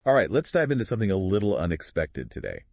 All right, let's dive into something a little unexpected today.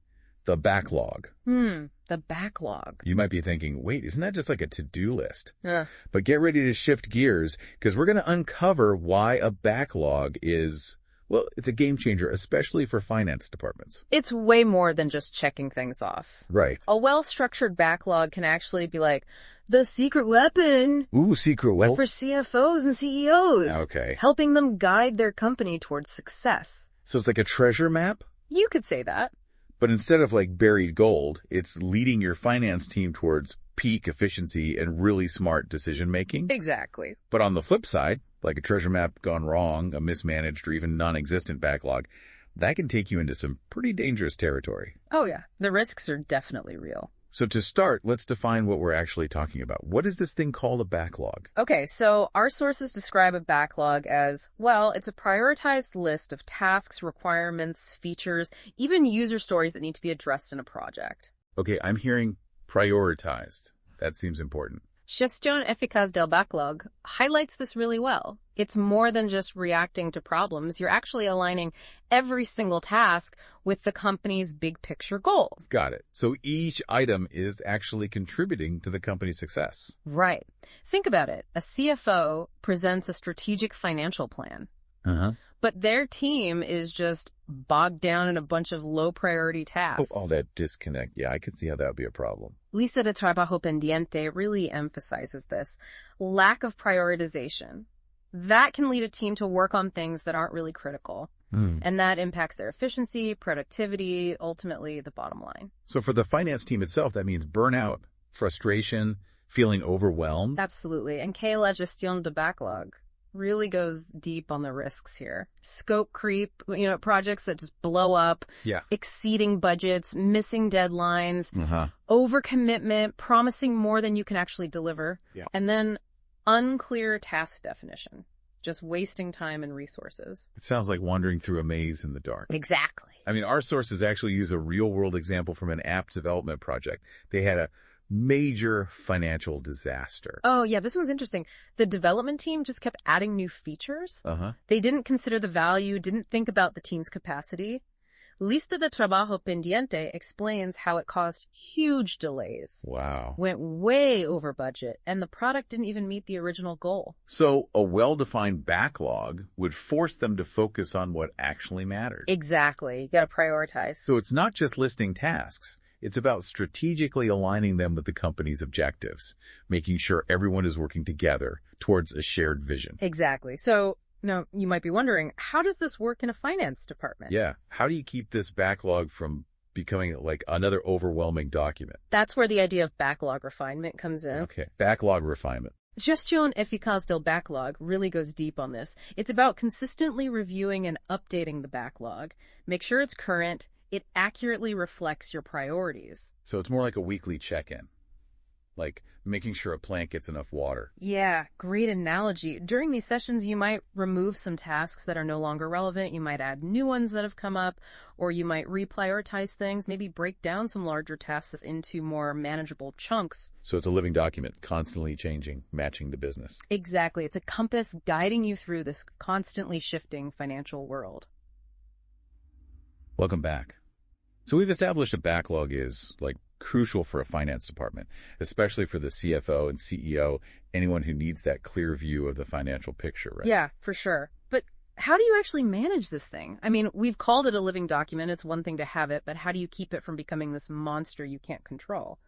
The backlog. The backlog. You might be thinking, wait, isn't that just like a to-do list? Ugh. But get ready to shift gears because we're going to uncover why a backlog is, well, it's a game changer, especially for finance departments. It's way more than just checking things off. Right. A well-structured backlog can actually be like the secret weapon Ooh, secret weapon. for CFOs and CEOs. Okay. Helping them guide their company towards success. So it's like a treasure map, You could say that. but instead of like buried gold, it's leading your finance team towards peak efficiency and really smart decision making. Exactly. But on the flip side, like a treasure map gone wrong, a mismanaged or even non-existent backlog, that can take you into some pretty dangerous territory. Oh, yeah. The risks are definitely real. So to start, let's define what we're actually talking about. What is this thing called a backlog? Okay, so our sources describe a backlog as, well, it's a prioritized list of tasks, requirements, features, even user stories that need to be addressed in a project. Okay, I'm hearing prioritized. That seems important. Gestión eficaz del backlog highlights this really well. It's more than just reacting to problems. You're actually aligning every single task with the company's big picture goals. Got it. So each item is actually contributing to the company's success. Right. Think about it. A CFO presents a strategic financial plan, but their team is just bogged down in a bunch of low priority tasks. Oh, all that disconnect. Yeah, I can see how that would be a problem. Lista de trabajo pendiente really emphasizes this. Lack of prioritization. That can lead a team to work on things that aren't really critical. And that impacts their efficiency, productivity, ultimately the bottom line. So for the finance team itself, that means burnout, frustration, feeling overwhelmed. Absolutely. And que la gestión de backlog really goes deep on the risks here. Scope creep, projects that just blow up, Yeah. exceeding budgets, missing deadlines, overcommitment, promising more than you can actually deliver, Yeah. and then unclear task definition, just wasting time and resources. It sounds like wandering through a maze in the dark. Exactly. I mean, our sources actually use a real-world example from an app development project. They had a major financial disaster. Oh, yeah, this one's interesting. The development team just kept adding new features. They didn't consider the value, didn't think about the team's capacity. Lista de trabajo pendiente explains how it caused huge delays. Wow. Went way over budget, and the product didn't even meet the original goal. So a well-defined backlog would force them to focus on what actually mattered. Exactly. You gotta prioritize. So it's not just listing tasks. It's about strategically aligning them with the company's objectives, making sure everyone is working together towards a shared vision. Exactly. So, now, you might be wondering, how does this work in a finance department? Yeah. How do you keep this backlog from becoming like another overwhelming document? That's where the idea of backlog refinement comes in. Okay. Backlog refinement. Gestión eficaz del backlog really goes deep on this. It's about consistently reviewing and updating the backlog. Make sure it's current. It accurately reflects your priorities. So it's more like a weekly check-in, like making sure a plant gets enough water. Yeah, great analogy. During these sessions, you might remove some tasks that are no longer relevant. You might add new ones that have come up, or you might reprioritize things, maybe break down some larger tasks into more manageable chunks. So it's a living document, constantly changing, matching the business. Exactly. It's a compass guiding you through this constantly shifting financial world. Welcome back. So we've established a backlog is like crucial for a finance department, especially for the CFO and CEO, anyone who needs that clear view of the financial picture, right? Yeah, for sure. But how do you actually manage this thing? I mean, we've called it a living document. It's one thing to have it, but how do you keep it from becoming this monster you can't control?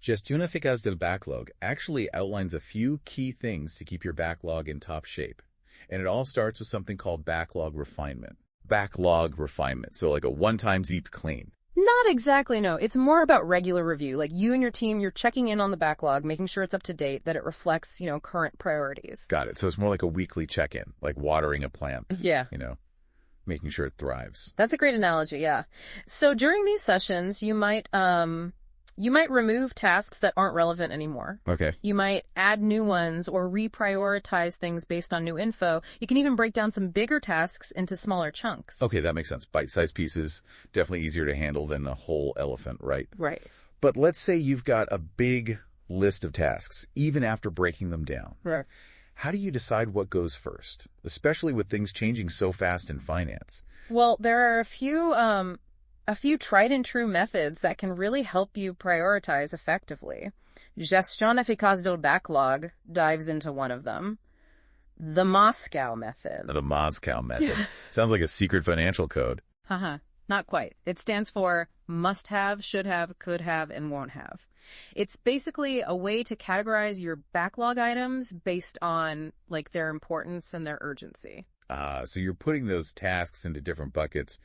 Gestión eficaz del backlog actually outlines a few key things to keep your backlog in top shape. And it all starts with something called backlog refinement. Backlog refinement, so like a one-time deep clean. Not exactly, no. It's more about regular review. Like you and your team, you're checking in on the backlog, making sure it's up to date, that it reflects, current priorities. Got it. So it's more like a weekly check-in, like watering a plant. Yeah. Making sure it thrives. That's a great analogy, yeah. So during these sessions, you might remove tasks that aren't relevant anymore. Okay. You might add new ones or reprioritize things based on new info. You can even break down some bigger tasks into smaller chunks. Okay, that makes sense. Bite-sized pieces, definitely easier to handle than a whole elephant, right? Right. But let's say you've got a big list of tasks, even after breaking them down. Right. How do you decide what goes first, especially with things changing so fast in finance? Well, there are a few tried and true methods that can really help you prioritize effectively. Gestion efficace del backlog dives into one of them. The Moscow method. The Moscow method. Sounds like a secret financial code. Haha, not quite. It stands for must have, should have, could have, and won't have. It's basically a way to categorize your backlog items based on like their importance and their urgency. So you're putting those tasks into different buckets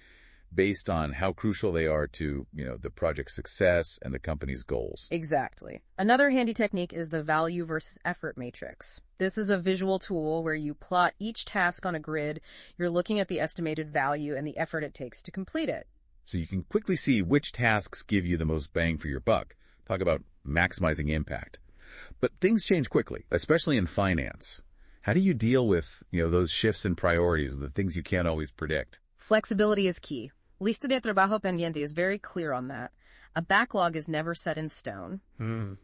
based on how crucial they are to, the project's success and the company's goals. Exactly. Another handy technique is the value versus effort matrix. This is a visual tool where you plot each task on a grid. You're looking at the estimated value and the effort it takes to complete it. So you can quickly see which tasks give you the most bang for your buck. Talk about maximizing impact. But things change quickly, especially in finance. How do you deal with, those shifts in priorities, the things you can't always predict? Flexibility is key. Lista de trabajo pendiente is very clear on that. A backlog is never set in stone.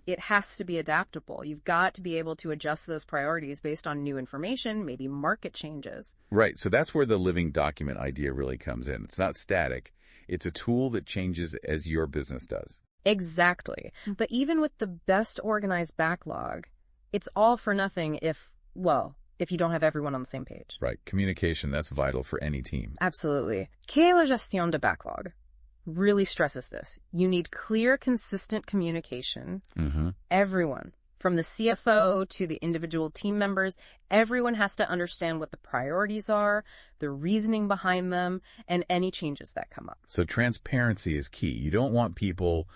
It has to be adaptable. You've got to be able to adjust those priorities based on new information, maybe market changes. Right. So that's where the living document idea really comes in. It's not static. It's a tool that changes as your business does. Exactly. But even with the best organized backlog, it's all for nothing if you don't have everyone on the same page. Right. Communication, that's vital for any team. Absolutely. ¿Qué es la gestión de backlog? Really stresses this. You need clear, consistent communication. Everyone, from the CFO to the individual team members, everyone has to understand what the priorities are, the reasoning behind them, and any changes that come up. So transparency is key. You don't want people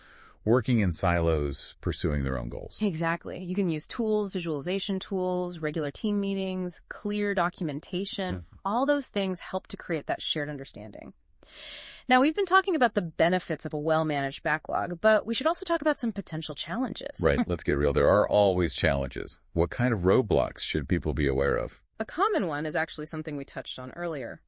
working in silos, pursuing their own goals. Exactly. You can use tools, visualization tools, regular team meetings, clear documentation. All those things help to create that shared understanding. Now, we've been talking about the benefits of a well-managed backlog, but we should also talk about some potential challenges. Right. Let's get real. There are always challenges. What kind of roadblocks should people be aware of? A common one is actually something we touched on earlier.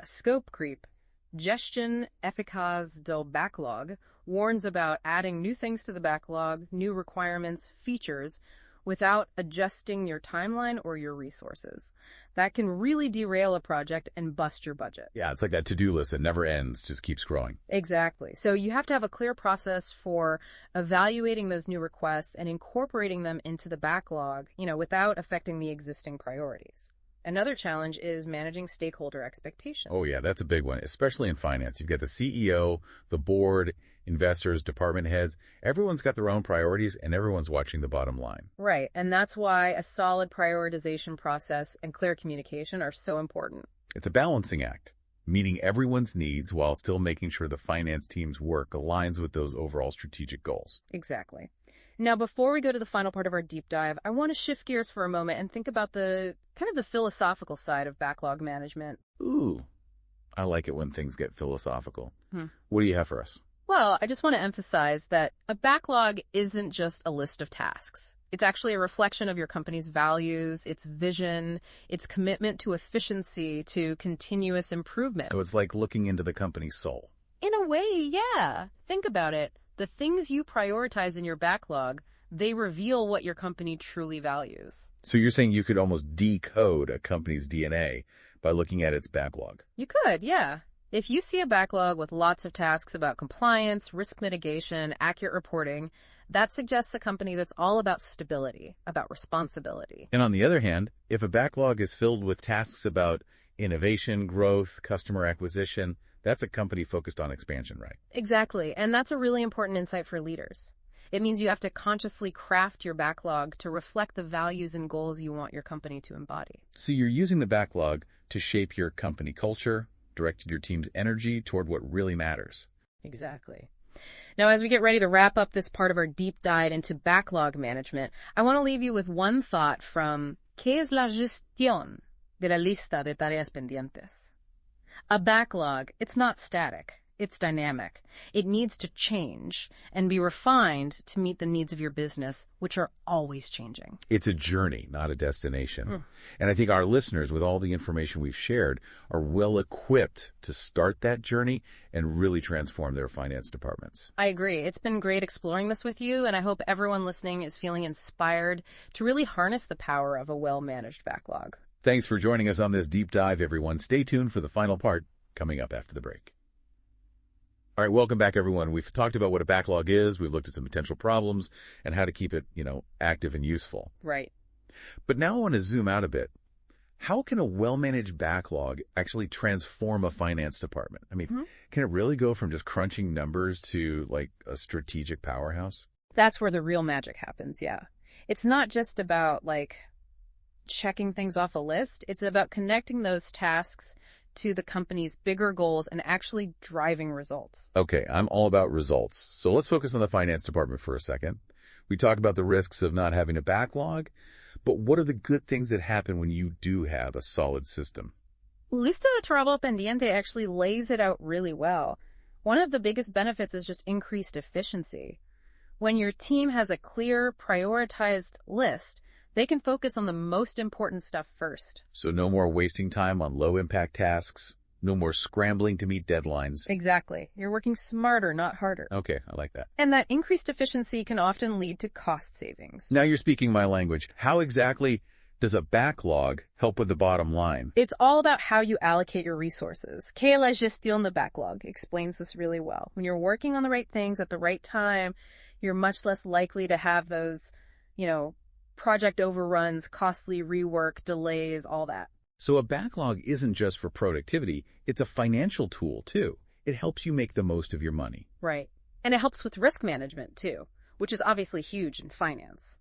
Scope creep. Gestion efficace del backlog warns about adding new things to the backlog, new requirements, features, without adjusting your timeline or your resources. That can really derail a project and bust your budget. Yeah, it's like that to-do list that never ends, just keeps growing. Exactly. So you have to have a clear process for evaluating those new requests and incorporating them into the backlog, without affecting the existing priorities. Another challenge is managing stakeholder expectations. Oh, yeah, that's a big one, especially in finance. You've got the CEO, the board, investors, department heads. Everyone's got their own priorities, and everyone's watching the bottom line. Right, and that's why a solid prioritization process and clear communication are so important. It's a balancing act, meeting everyone's needs while still making sure the finance team's work aligns with those overall strategic goals. Exactly. Now, before we go to the final part of our deep dive, I want to shift gears for a moment and think about the philosophical side of backlog management. Ooh, I like it when things get philosophical. What do you have for us? Well, I just want to emphasize that a backlog isn't just a list of tasks. It's actually a reflection of your company's values, its vision, its commitment to efficiency, to continuous improvement. So it's like looking into the company's soul. In a way, yeah. Think about it. The things you prioritize in your backlog, they reveal what your company truly values. So you're saying you could almost decode a company's DNA by looking at its backlog? You could, yeah. If you see a backlog with lots of tasks about compliance, risk mitigation, accurate reporting, that suggests a company that's all about stability, about responsibility. And on the other hand, if a backlog is filled with tasks about innovation, growth, customer acquisition, that's a company focused on expansion, right? Exactly. And that's a really important insight for leaders. It means you have to consciously craft your backlog to reflect the values and goals you want your company to embody. So you're using the backlog to shape your company culture, directed your team's energy toward what really matters. Exactly. Now, as we get ready to wrap up this part of our deep dive into backlog management, I want to leave you with one thought from ¿Qué es la gestión de la lista de tareas pendientes? A backlog, it's not static. It's dynamic. It needs to change and be refined to meet the needs of your business, which are always changing. It's a journey, not a destination. And I think our listeners, with all the information we've shared, are well equipped to start that journey and really transform their finance departments. I agree. It's been great exploring this with you, and I hope everyone listening is feeling inspired to really harness the power of a well-managed backlog. Thanks for joining us on this deep dive, everyone. Stay tuned for the final part coming up after the break. All right, welcome back, everyone. We've talked about what a backlog is. We've looked at some potential problems and how to keep it, active and useful. Right. But now I want to zoom out a bit. How can a well-managed backlog actually transform a finance department? I mean, can it really go from just crunching numbers to like a strategic powerhouse? That's where the real magic happens, yeah. It's not just about checking things off a list. It's about connecting those tasks to the company's bigger goals and actually driving results. Okay, I'm all about results. So let's focus on the finance department for a second. We talked about the risks of not having a backlog, but what are the good things that happen when you do have a solid system? Lista de Trabajo Pendiente actually lays it out really well. One of the biggest benefits is just increased efficiency. When your team has a clear, prioritized list, they can focus on the most important stuff first. So no more wasting time on low-impact tasks, no more scrambling to meet deadlines. Exactly. You're working smarter, not harder. Okay, I like that. And that increased efficiency can often lead to cost savings. Now you're speaking my language. How exactly does a backlog help with the bottom line? It's all about how you allocate your resources. Que la gestión de backlog explains this really well. When you're working on the right things at the right time, you're much less likely to have those, project overruns, costly rework, delays, all that. So a backlog isn't just for productivity, it's a financial tool too. It helps you make the most of your money. Right. And it helps with risk management too, which is obviously huge in finance.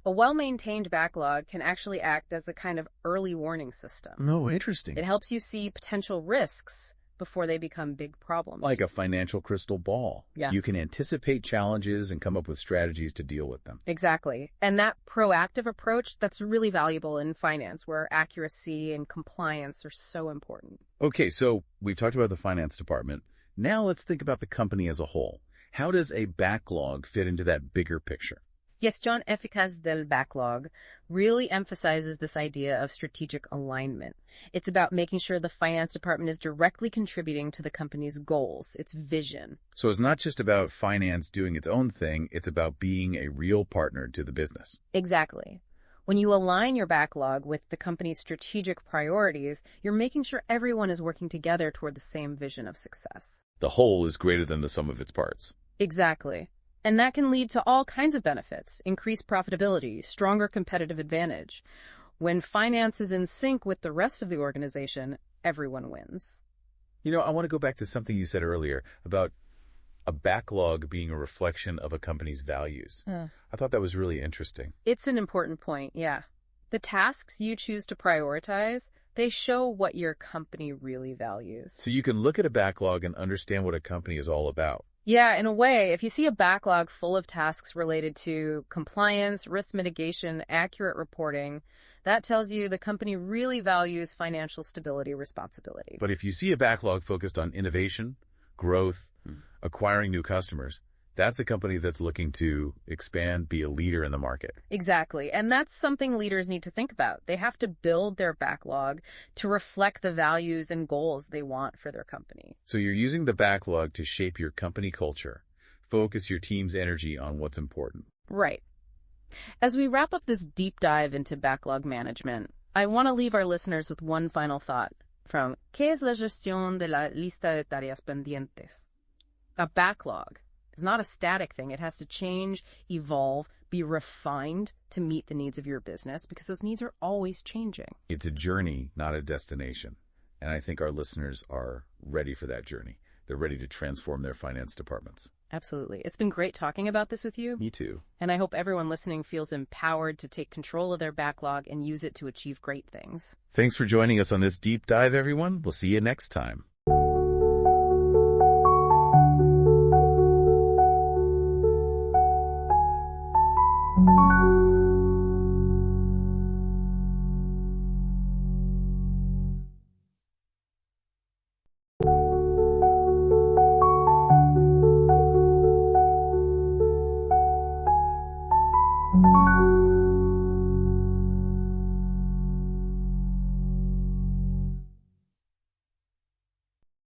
A well-maintained backlog can actually act as a kind of early warning system. No, interesting. It helps you see potential risks before they become big problems. Like a financial crystal ball. Yeah. You can anticipate challenges and come up with strategies to deal with them. Exactly. And that proactive approach, that's really valuable in finance, where accuracy and compliance are so important. Okay, so we've talked about the finance department. Now let's think about the company as a whole. How does a backlog fit into that bigger picture? Gestión eficaz del backlog really emphasizes this idea of strategic alignment. It's about making sure the finance department is directly contributing to the company's goals, its vision. So it's not just about finance doing its own thing, it's about being a real partner to the business. Exactly. When you align your backlog with the company's strategic priorities, you're making sure everyone is working together toward the same vision of success. The whole is greater than the sum of its parts. Exactly. And that can lead to all kinds of benefits: increased profitability, stronger competitive advantage. When finance is in sync with the rest of the organization, everyone wins. I want to go back to something you said earlier about a backlog being a reflection of a company's values. I thought that was really interesting. It's an important point, yeah. The tasks you choose to prioritize, they show what your company really values. So you can look at a backlog and understand what a company is all about. Yeah, in a way, if you see a backlog full of tasks related to compliance, risk mitigation, accurate reporting, that tells you the company really values financial stability responsibility. But if you see a backlog focused on innovation, growth, acquiring new customers, that's a company that's looking to expand, be a leader in the market. Exactly. And that's something leaders need to think about. They have to build their backlog to reflect the values and goals they want for their company. So you're using the backlog to shape your company culture, focus your team's energy on what's important. Right. As we wrap up this deep dive into backlog management, I want to leave our listeners with one final thought from ¿Qué es la gestión de la lista de tareas pendientes? A backlog is not a static thing. It has to change, evolve, be refined to meet the needs of your business, because those needs are always changing. It's a journey, not a destination. And I think our listeners are ready for that journey. They're ready to transform their finance departments. Absolutely. It's been great talking about this with you. Me too. And I hope everyone listening feels empowered to take control of their backlog and use it to achieve great things. Thanks for joining us on this deep dive, everyone. We'll see you next time.